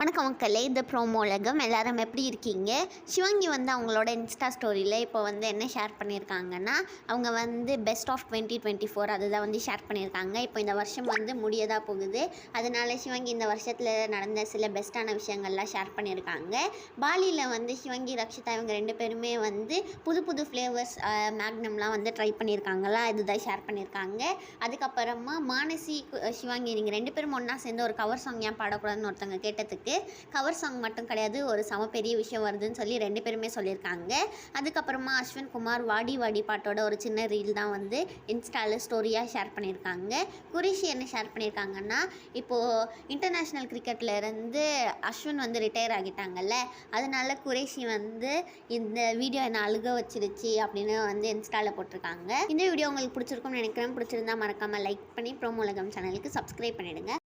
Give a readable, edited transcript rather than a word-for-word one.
வணக்கம் மக்களே, இது ப்ரோமோ உலகம். எல்லாரும் எப்படி இருக்கீங்க? சிவாங்கி வந்து அவங்களோட இன்ஸ்டா ஸ்டோரியில் இப்போ வந்து என்ன ஷேர் பண்ணியிருக்காங்கன்னா, அவங்க வந்து பெஸ்ட் ஆஃப் 2024 அதுதான் வந்து ஷேர் பண்ணியிருக்காங்க. இப்போ இந்த வருஷம் வந்து முடியதாக போகுது. அதனால சிவாங்கி இந்த வருஷத்தில் நடந்த சில பெஸ்ட்டான விஷயங்கள்லாம் ஷேர் பண்ணியிருக்காங்க. பாலியில் வந்து சிவாங்கி ரக்ஷிதா இவங்க 2 பேருமே வந்து புது புது ஃப்ளேவர்ஸ் மேக்னம்லாம் வந்து ட்ரை பண்ணியிருக்காங்களா, இதுதான் ஷேர் பண்ணியிருக்காங்க. அதுக்கப்புறமா மானசி சிவாங்கி நீங்கள் 2 பேரும் ஒன்றா சேர்ந்து ஒரு கவர் சாங் ஏன் பாடக்கூடாதுன்னு ஒருத்தவங்க கேட்டதுக்கு கவர் சாங் மட்டும் கிடையாது, ஒரு சம பெரிய விஷயம் வருதுன்னு சொல்லி 2 பேருமே சொல்லியிருக்காங்க. அதுக்கப்புறமா அஸ்வின் குமார் வாடி வாடி பாட்டோட ஒரு சின்ன ரீல் தான் வந்து இன்ஸ்டாவில் ஸ்டோரியாக ஷேர் பண்ணியிருக்காங்க. குரேஷி என்ன ஷேர் பண்ணியிருக்காங்கன்னா, இப்போது இன்டர்நேஷ்னல் கிரிக்கெட்டில் இருந்து அஸ்வின் வந்து ரிட்டையர் ஆகிட்டாங்கல்ல, அதனால குரேஷி வந்து இந்த வீடியோ என்னை அழுக வச்சிருச்சு அப்படின்னு வந்து இன்ஸ்டாவில் போட்டிருக்காங்க. இந்த வீடியோ உங்களுக்கு பிடிச்சிருக்கும்னு நினைக்கிறேன். பிடிச்சிருந்தா மறக்காமல் லைக் பண்ணி ப்ரோமோ உலகம் சேனலுக்கு சப்ஸ்கிரைப் பண்ணிவிடுங்க.